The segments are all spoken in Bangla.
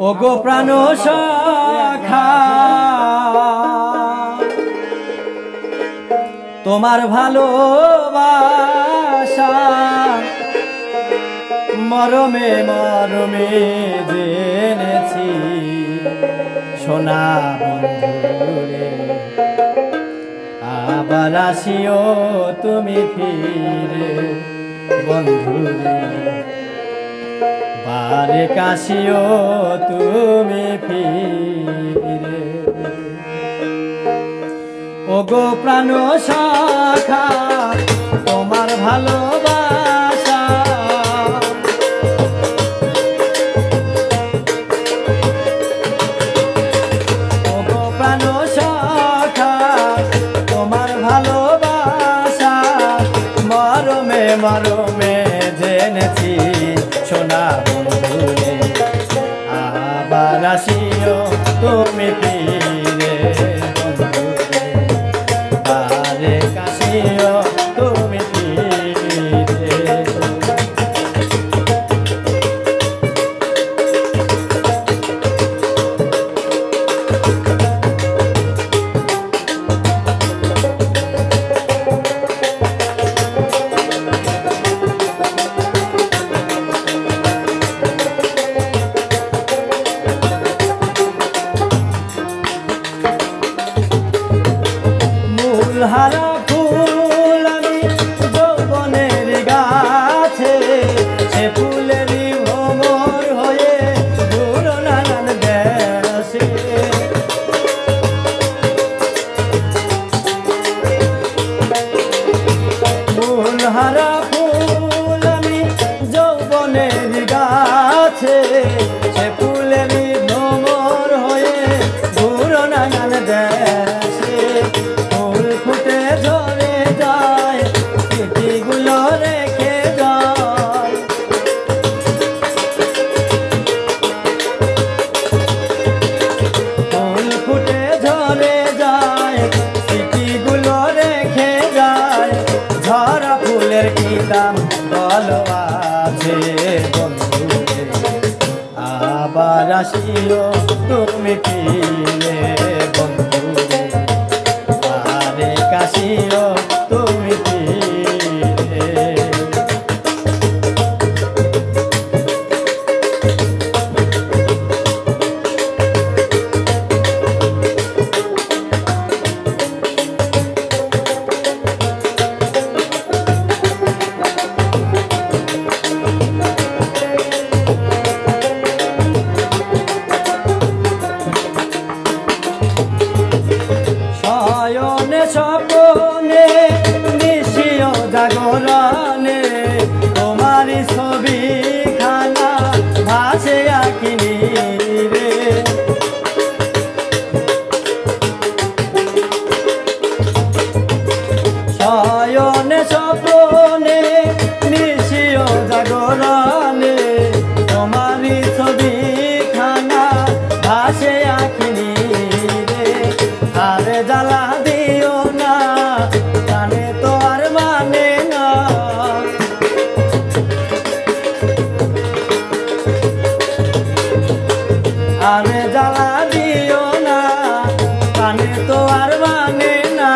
ওগো প্রাণ সখা তোমার ভালোবাসা মরমে মরমে জেনেছি সোনা বন্ধুরে আবার আসিও তুমি ফিরে বন্ধুরে বারে কাশিও তুমি ফিরে ওগো প্রাণ সখা তোমার ভালোবাসা ওগো প্রাণ সখা তোমার ভালোবাসা মরমে মরমে জেনেছি সোনা বন্ধুরে আবার আসিও তুমি ফিরে বন্ধুরে বারে কাশিও তুমি ফিরে হারা ফুল আমি যৌবনের গাছে সে ফুলেরই ভ্রমর হয়ে দূর নানান দেশে ফুল হারা ফুল আমি যৌবনের গাছে সে ফুলেরই ভ্রমর হয়ে দূর নানান দেশে ফুটে ঝরে যায় স্মৃতিগুলো রেখে যায় ফুল ফুটে ঝরে যায় স্মৃতিগুলো রেখে যায় ঝরা ফুলের কি দাম বলো আছে বন্ধুরে আবার আসিও তুমি ফিরে বন্ধুরে কাশিও তুমি ফিরে শয়নে স্বপনে নিশিও জাগরণে তোমারি ছবি খানা ভাসে আঁকিনি রে শয়নে স্বপনে নিশিও জাগরণে তোমারি ছবি খানা ভাসে আঁকিনি রে আরে জ্বালা দিও না জানে তো আর মানে না আরে জ্বালা দিও না জানে তো আর মানে না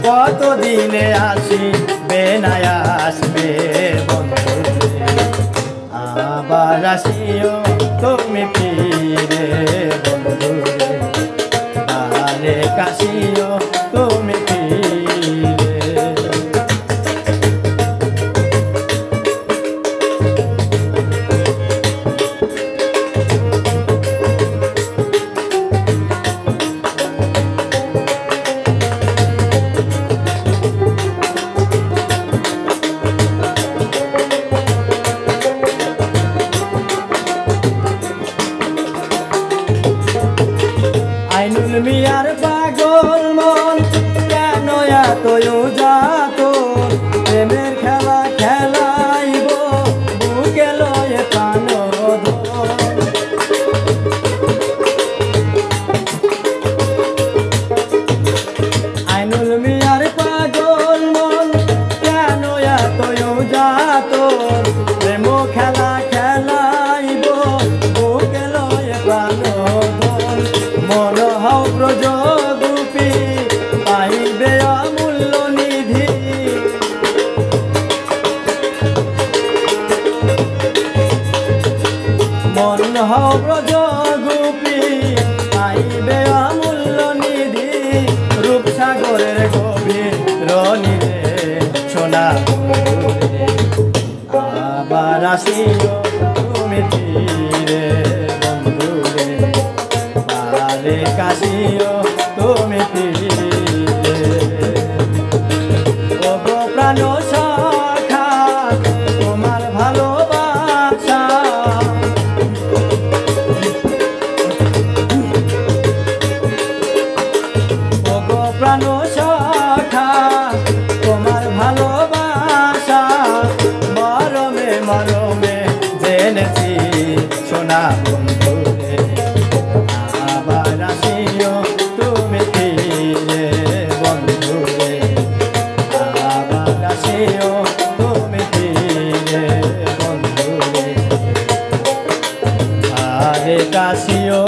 কতদিনে আসিবে না আসবে বন্ধুরে আবার আসিও তুমি ফিরে বন্ধুরে বারে কাশিও তুমি ফিরে মন হও ব্রজ গোপী আইবে অমূল্য নিধি রূপসাগরের গভীর নিরে সোনা বন্ধুরে আবার আসিও তুমি তীরে বন্ধুরে বারে কাশিও তুমি তীরে ও গো প্রাণ সখা তোমার ভালোবাসা ও গো প্রাণ সখা তোমার ভালোবাসা মরমে মরমে জেনেছি সোনা বন্ধুরে আবার আসিও তুমি তীরে বন্ধুরে আবার আসিও তুমি তীরে বন্ধুরে আরে কাশিও